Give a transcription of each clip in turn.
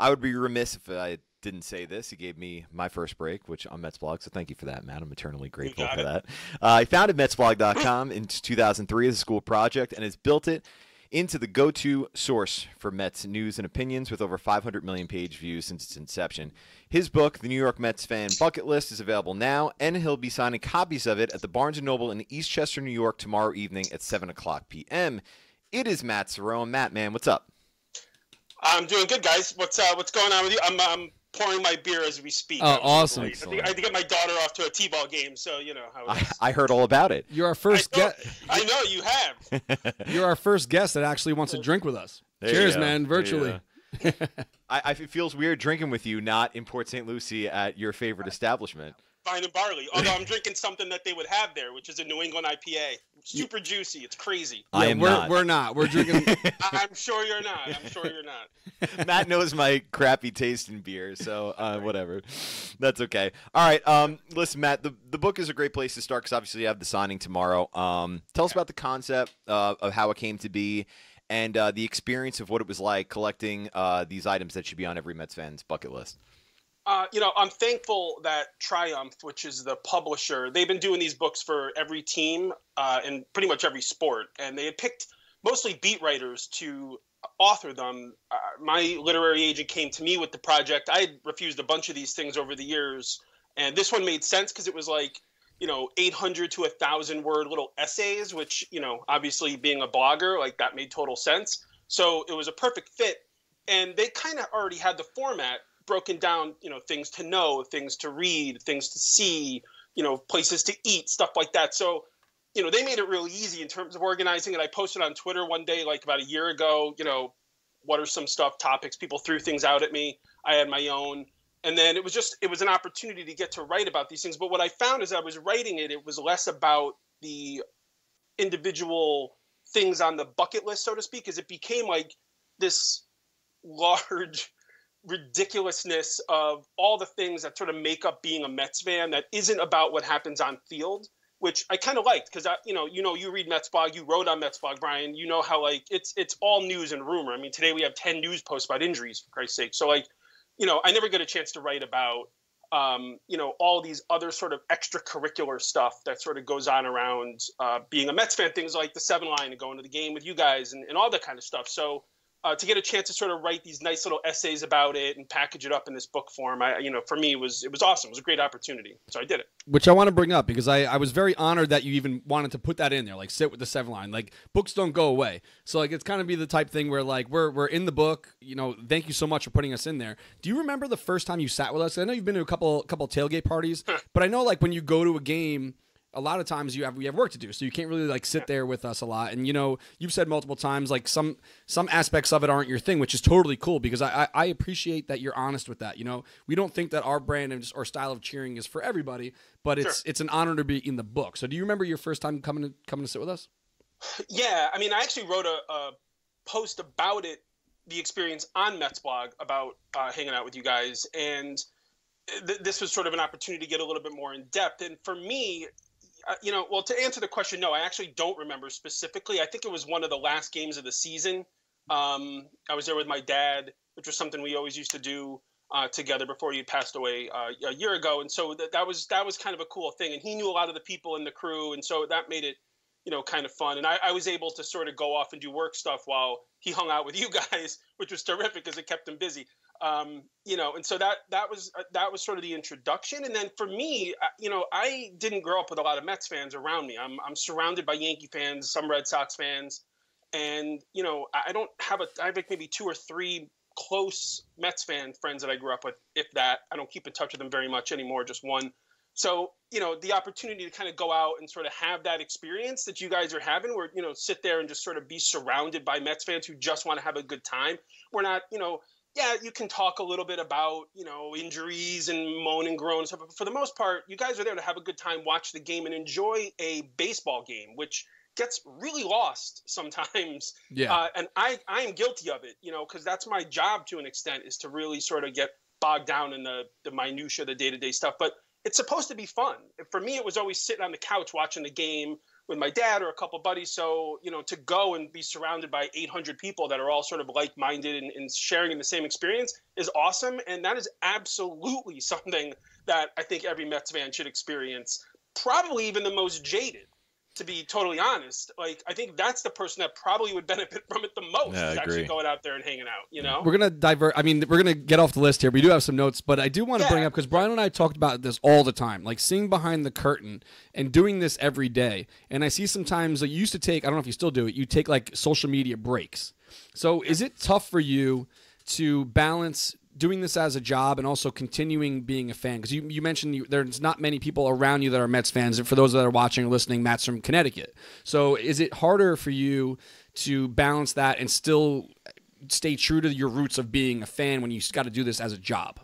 I would be remiss if I didn't say this. He gave me my first break, which on Metsblog, so thank you for that, Matt. I'm eternally grateful for that. He founded Metsblog.com in 2003 as a school project and has built it into the go-to source for Mets news and opinions with over 500 million page views since its inception. His book, The New York Mets Fan Bucket List, is available now, and he'll be signing copies of it at the Barnes & Noble in Eastchester, New York tomorrow evening at 7 o'clock p.m. It is Matt Cerrone. Matt, man, what's up? I'm doing good, guys. What's going on with you? I'm pouring my beer as we speak. Oh, awesome. I had to get my daughter off to a t-ball game, so you know how it is. I heard all about it. You're our first guest. I know you have. You're our first guest that actually wants to drink with us. Cheers, man, virtually. It feels weird drinking with you, not in Port St. Lucie at your favorite establishment. Vine and barley. Although I'm drinking something that they would have there, which is a New England IPA. Super juicy. It's crazy. Yeah, we're not. We're drinking. I'm sure you're not. Matt knows my crappy taste in beer, so whatever. That's okay. All right. Listen, Matt, the book is a great place to start because obviously you have the signing tomorrow. Tell us about the concept of how it came to be and the experience of what it was like collecting these items that should be on every Mets fan's bucket list. I'm thankful that Triumph, which is the publisher, they've been doing these books for every team in pretty much every sport. And they had picked mostly beat writers to author them. My literary agent came to me with the project. I had refused a bunch of these things over the years. And this one made sense because it was like, 800 to 1,000 word little essays, which, obviously being a blogger, like that made total sense. So it was a perfect fit. And they kind of already had the format broken down, things to know, things to read, things to see, places to eat, stuff like that. So, they made it really easy in terms of organizing it. I posted on Twitter one day, like about a year ago, what are some topics? People threw things out at me. I had my own. And then it was an opportunity to get to write about these things. But what I found as I was writing it, it was less about the individual things on the bucket list, so to speak, as it became like this large ridiculousness of all the things that sort of make up being a Mets fan that isn't about what happens on field, which I kind of liked because you read Mets blog, you wrote on Mets blog, Brian, you know how like it's all news and rumor. I mean, today we have 10 news posts about injuries, for Christ's sake. So like, I never get a chance to write about all these other sort of extracurricular stuff that sort of goes on around being a Mets fan, things like the 7 line and going to the game with you guys and all that kind of stuff. So to get a chance to sort of write these nice little essays about it and package it up in this book form, for me, it was awesome. It was a great opportunity. So I did it. Which I want to bring up because I was very honored that you even wanted to put that in there, like sit with the 7 line. Like books don't go away. So like it's kind of be the type thing where like we're in the book, thank you so much for putting us in there. Do you remember the first time you sat with us? I know you've been to a couple tailgate parties, but I know like when you go to a game, a lot of times we have work to do, so you can't really like sit there with us a lot. And you've said multiple times like some aspects of it aren't your thing, which is totally cool because I appreciate that you're honest with that. We don't think that our brand and or style of cheering is for everybody, but it's an honor to be in the book. So do you remember your first time coming to sit with us? Yeah, I mean, I actually wrote a post about it, the experience on Mets blog about hanging out with you guys, and this was sort of an opportunity to get a little bit more in depth. And for me, to answer the question, no, I actually don't remember specifically. I think it was one of the last games of the season. I was there with my dad, which was something we always used to do together before he passed away a year ago. And so that was kind of a cool thing. And he knew a lot of the people in the crew. And so that made it, kind of fun. And I was able to sort of go off and do work stuff while he hung out with you guys, which was terrific because it kept him busy. And so that was sort of the introduction. And then for me, I didn't grow up with a lot of Mets fans around me. I'm surrounded by Yankee fans, some Red Sox fans. And, I have like maybe 2 or 3 close Mets fan friends that I grew up with, if that. I don't keep in touch with them very much anymore, just one. So, the opportunity to kind of go out and sort of have that experience that you guys are having where, sit there and just sort of be surrounded by Mets fans who just want to have a good time. We're not, yeah, you can talk a little bit about, injuries and moan and groan and stuff. But for the most part, you guys are there to have a good time, watch the game, and enjoy a baseball game, which gets really lost sometimes. Yeah. And I am guilty of it, because that's my job to an extent, is to really sort of get bogged down in the minutia, the day-to-day stuff. But it's supposed to be fun. For me, it was always sitting on the couch watching the game, with my dad or a couple buddies. So, to go and be surrounded by 800 people that are all sort of like-minded and sharing in the same experience is awesome. And that is absolutely something that I think every Mets fan should experience, probably even the most jaded. To be totally honest, I think that's the person that probably would benefit from it the most, is actually going out there and hanging out, We're going to divert. I mean, we're going to get off the list here. We do have some notes, but I do want to bring up, because Brian and I talked about this all the time, like seeing behind the curtain and doing this every day. And I see sometimes, you used to take, I don't know if you still do it, you take like social media breaks. So is it tough for you to balance doing this as a job and also continuing being a fan? Because you mentioned there's not many people around you that are Mets fans. For those that are watching or listening, Matt's from Connecticut. So is it harder for you to balance that and still stay true to your roots of being a fan when you got to do this as a job?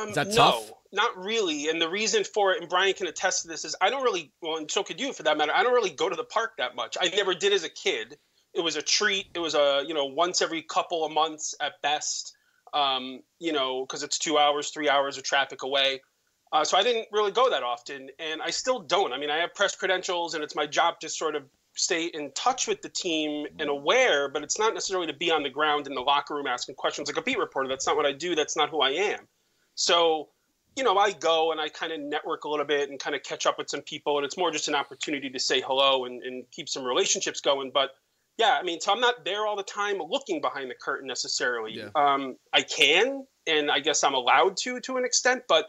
Is that tough? No, not really. And the reason for it, and Brian can attest to this, is I don't really, well, and so could you for that matter, I don't really go to the park that much. I never did as a kid. It was a treat. It was once every couple of months at best. Because it's 2 hours, 3 hours of traffic away. So I didn't really go that often, and I still don't. I mean, I have press credentials, and it's my job to sort of stay in touch with the team and aware, but it's not necessarily to be on the ground in the locker room asking questions like a beat reporter. That's not what I do. That's not who I am. So, I go and I kind of network a little bit and kind of catch up with some people, and it's more just an opportunity to say hello and keep some relationships going. But yeah, I mean, so I'm not there all the time looking behind the curtain necessarily. Yeah. I can, and I guess I'm allowed to an extent, but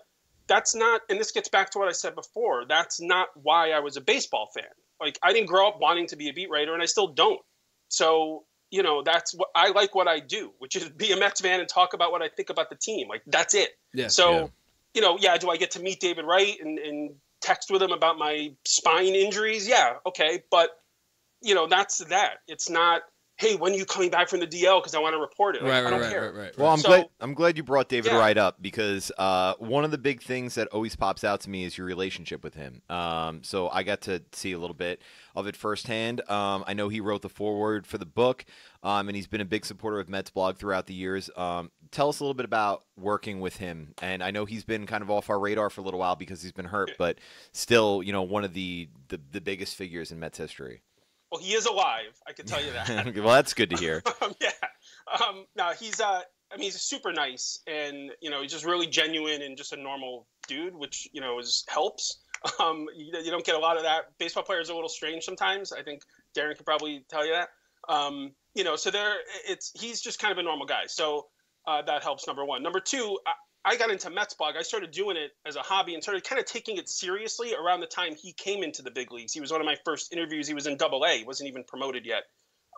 that's not, and this gets back to what I said before, that's not why I was a baseball fan. I didn't grow up wanting to be a beat writer, and I still don't. So, that's what I like what I do, which is be a Mets fan and talk about what I think about the team. That's it. Yeah, so, yeah. Do I get to meet David Wright and text with him about my spine injuries? Yeah, okay, but that's that. It's not, hey, when are you coming back from the DL? Because I want to report it. I don't care. Right. Well, I'm glad you brought David Wright up, because one of the big things that always pops out to me is your relationship with him. So I got to see a little bit of it firsthand. I know he wrote the foreword for the book, and he's been a big supporter of Mets Blog throughout the years. Tell us a little bit about working with him. And I know he's been kind of off our radar for a little while because he's been hurt, but still, one of the biggest figures in Mets history. Well, he is alive. I can tell you that. Well, that's good to hear. Yeah. No, he's he's super nice, and he's just really genuine and just a normal dude, which helps. You don't get a lot of that. Baseball players are a little strange sometimes. I think Darren could probably tell you that. So he's just kind of a normal guy. So that helps. Number one. Number two. I got into Mets Blog. I started doing it as a hobby and started kind of taking it seriously around the time he came into the big leagues. He was one of my first interviews. He was in Double-A. He wasn't even promoted yet.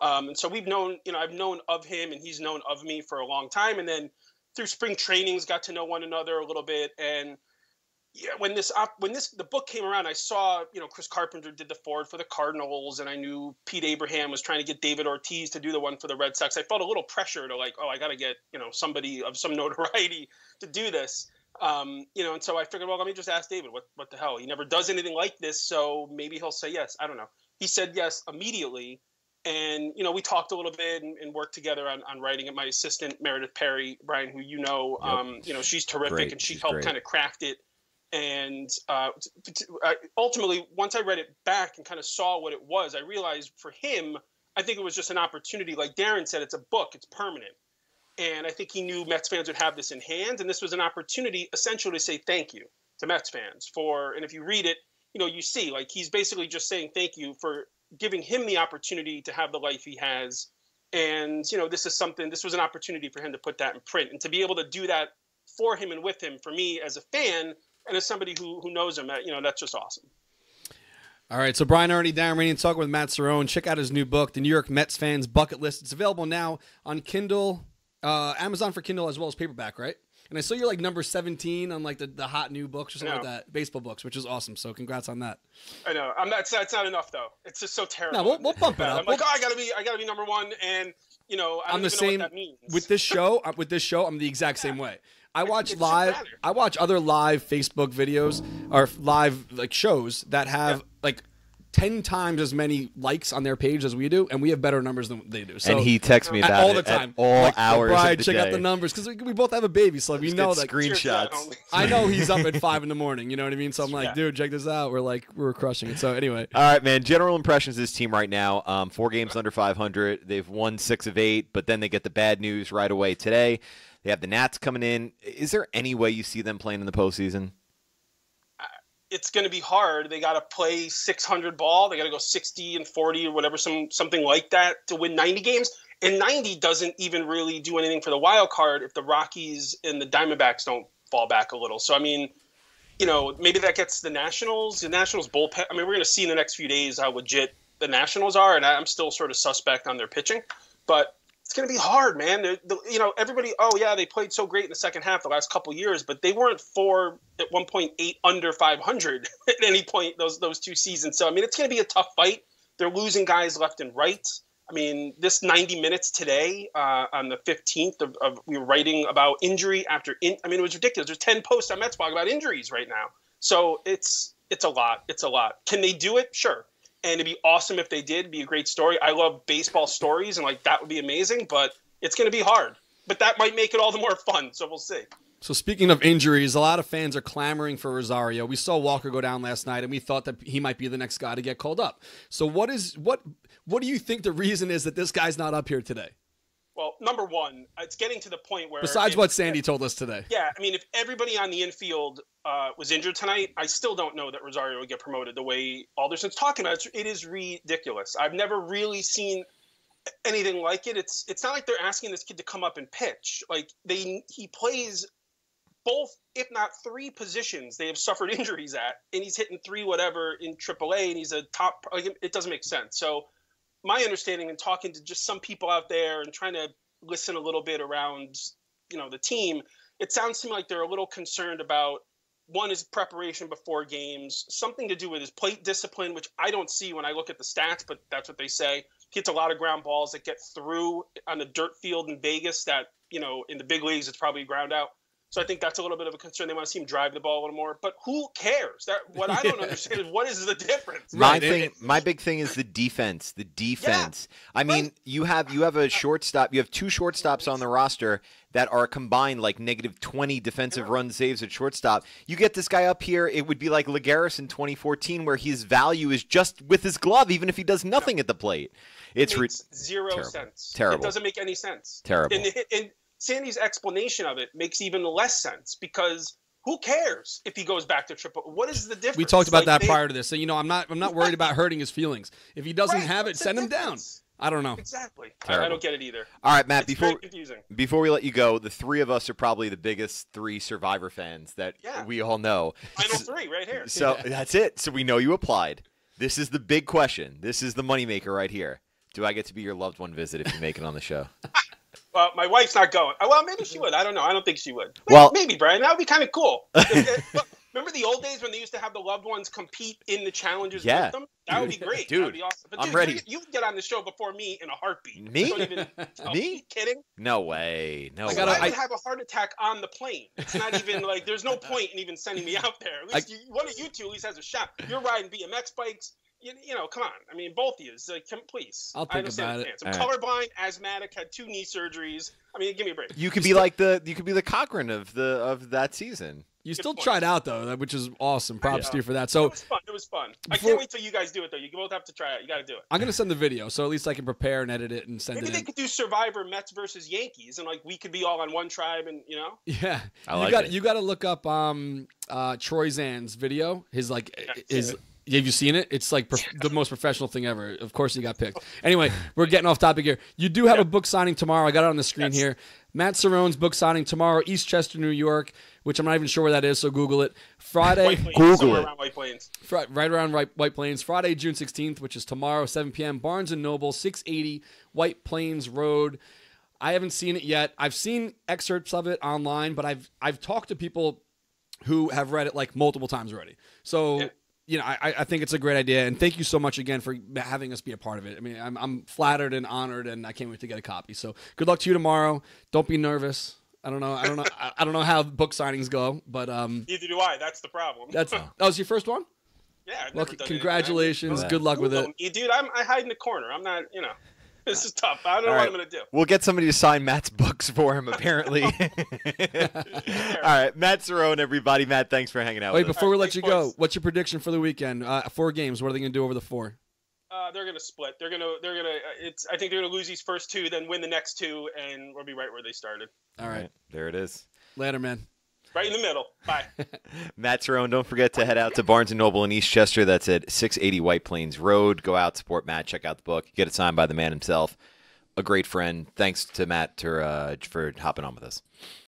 And so we've known, I've known of him and he's known of me for a long time. And then through spring trainings, got to know one another a little bit. And yeah, when the book came around, I saw, Chris Carpenter did the forward for the Cardinals, and I knew Pete Abraham was trying to get David Ortiz to do the one for the Red Sox. I felt a little pressure to I got to get, somebody of some notoriety to do this. And so I figured, well, let me just ask David, what the hell? He never does anything like this, so maybe he'll say yes. I don't know. He said yes immediately. And, we talked a little bit and worked together on writing it. My assistant, Meredith Perry, Brian, who Yep. She's terrific, Great. and she She's helped great. kind of craft it. And ultimately, once I read it back and kind of saw what it was, I realized for him, I think it was just an opportunity. Like Darren said, it's a book. It's permanent. And I think he knew Mets fans would have this in hand. And this was an opportunity essentially to say thank you to Mets fans and if you read it, you see he's basically just saying thank you for giving him the opportunity to have the life he has. And, this was an opportunity for him to put that in print and to be able to do that for him and with him, for me as a fan and as somebody who knows him, that's just awesome. All right, so Brian Ernie, Darren Rainey, talking with Matt Cerrone. Check out his new book, The New York Mets Fans Bucket List. It's available now on Kindle, Amazon for Kindle as well as paperback, right? And I saw you're number 17 on the hot new books or something like that, baseball books, which is awesome. So congrats on that. I know. That's not enough though. It's just so terrible. No, we'll bump it up. I'm I gotta be number one, and I don't even know what that means. With this show. I'm the exact same way. I watch other live Facebook videos or live shows that have 10 times as many likes on their page as we do, and we have better numbers than they do. So, and he texts me about all it the time, at all like, hours Brian, of the check day. out the numbers because we both have a baby, so we know that screenshots. I know he's up at 5 a.m. You know what I mean? So I'm like, dude, check this out. We're crushing it. So anyway, all right, man. General impressions of this team right now: 4 games under 500. They've won 6 of 8, but then they get the bad news right away today. They have the Nats coming in. Is there any way you see them playing in the postseason? It's going to be hard. They got to play 600 ball. They got to go 60 and 40 or whatever, something like that to win 90 games. And 90 doesn't even really do anything for the wild card if the Rockies and the Diamondbacks don't fall back a little. So, I mean, maybe that gets the Nationals. The Nationals bullpen. I mean, we're going to see in the next few days how legit the Nationals are, and I'm still sort of suspect on their pitching. But it's going to be hard, man. Everybody, they played so great in the second half the last couple years, but they weren't at 1.8 under 500 at any point those 2 seasons. So, I mean, it's going to be a tough fight. They're losing guys left and right. I mean, this 90 minutes today on the 15th of we were writing about injury after I mean, it was ridiculous. There's 10 posts on Mets blog about injuries right now. So it's a lot. It's a lot. Can they do it? Sure. And it'd be awesome if they did. It'd be a great story. I love baseball stories, and that would be amazing. But it's going to be hard. But that might make it all the more fun. So we'll see. So speaking of injuries, a lot of fans are clamoring for Rosario. We saw Walker go down last night, and we thought that he might be the next guy to get called up. So what do you think the reason is that this guy's not up here today? Well, number one, it's getting to the point where... Besides what Sandy told us today. Yeah, I mean, if everybody on the infield was injured tonight, I still don't know that Rosario would get promoted the way Alderson's talking about it. It is ridiculous. I've never really seen anything like it. It's not like they're asking this kid to come up and pitch. He plays both, if not 3 positions they have suffered injuries at, and he's hitting 3 whatever in AAA, and he's a top... it doesn't make sense. So my understanding and talking to just some people out there and trying to listen a little bit around, the team, it sounds to me like they're a little concerned about, one is preparation before games, something to do with his plate discipline, which I don't see when I look at the stats, but that's what they say. He hits a lot of ground balls that get through on the dirt field in Vegas that, in the big leagues, it's probably ground out. So I think that's a little bit of a concern. They want to see him drive the ball a little more. But who cares? What I don't understand is what is the difference? My big thing is the defense. The defense. Yeah, I mean, you have a shortstop. You have 2 shortstops on the roster that are combined negative 20 defensive run saves at shortstop. You get this guy up here, it would be like Lagares in 2014, where his value is just with his glove, even if he does nothing at the plate. It makes zero sense. Terrible. It doesn't make any sense. Terrible. And Sandy's explanation of it makes even less sense because who cares if he goes back to triple? What is the difference? We talked about that prior to this. So I'm not worried about hurting his feelings. If he doesn't have it, send him down. I don't know. Exactly. I don't get it either. All right, Matt. It's before we let you go, the 3 of us are probably the biggest 3 Survivor fans that we all know. Final 3 right here. So that's it. So we know you applied. This is the big question. This is the moneymaker right here. Do I get to be your loved one visit if you make it on the show? Well, my wife's not going. Well, maybe she would. I don't know. I don't think she would. Maybe, Brian. That would be kind of cool. Remember the old days when they used to have the loved ones compete in the challenges with them? That would be great. Dude, that would be awesome. But I'm ready. You can get on the show before me in a heartbeat. Me? Me? Are you kidding? No way. No way. I would have a heart attack on the plane. It's not even there's no point in even sending me out there. At least one of you two at least has a shot. You're riding BMX bikes. Come on. I mean, both of you. Please. I'll think about it. I'm colorblind, asthmatic, had 2 knee surgeries. I mean, give me a break. You could be the Cochran of that season. You still tried out though, which is awesome. Props to you for that. So it was fun. I can't wait till you guys do it though. You both have to try it. You got to do it. I'm gonna send the video, so at least I can prepare and edit it and send it. Maybe they could do Survivor Mets versus Yankees, and we could be all on one tribe, and Yeah, you got to look up Troy Zan's video. Have you seen it? It's the most professional thing ever. Of course, he got picked. Anyway, we're getting off topic here. You do have a book signing tomorrow. I got it on the screen here. Matt Cerrone's book signing tomorrow, East Chester, New York, which I'm not even sure where that is, so Google it. Friday, Google it. Around White Plains. Right around White Plains. Friday, June 16th, which is tomorrow, 7 p.m. Barnes & Noble, 680 White Plains Road. I haven't seen it yet. I've seen excerpts of it online, but I've talked to people who have read it multiple times already. So... Yeah. I think it's a great idea, and thank you so much again for having us be a part of it. I mean, I'm flattered and honored, and I can't wait to get a copy. So good luck to you tomorrow. Don't be nervous. I don't know how book signings go, but neither do I. That's the problem. That was your first one? Yeah, I've Well, never done congratulations. anything. Good luck with it. Dude, I hide in the corner. I'm not, this is tough. I don't know All what right. I'm going to do. We'll get somebody to sign Matt's books for him, apparently. All right, Matt Cerrone, everybody. Matt, thanks for hanging out Wait, with us. before we let thanks, you go, boys. what's your prediction for the weekend? 4 games. What are they going to do over the 4? They're going to split. They're going to, I think they're going to lose these first 2, then win the next 2, and we'll be right where they started. All right. There it is. Later, man. Right in the middle. Bye. Matt Cerrone, don't forget to head out to Barnes & Noble in Eastchester. That's at 680 White Plains Road. Go out, support Matt, check out the book. Get it signed by the man himself. A great friend. Thanks to Matt for hopping on with us.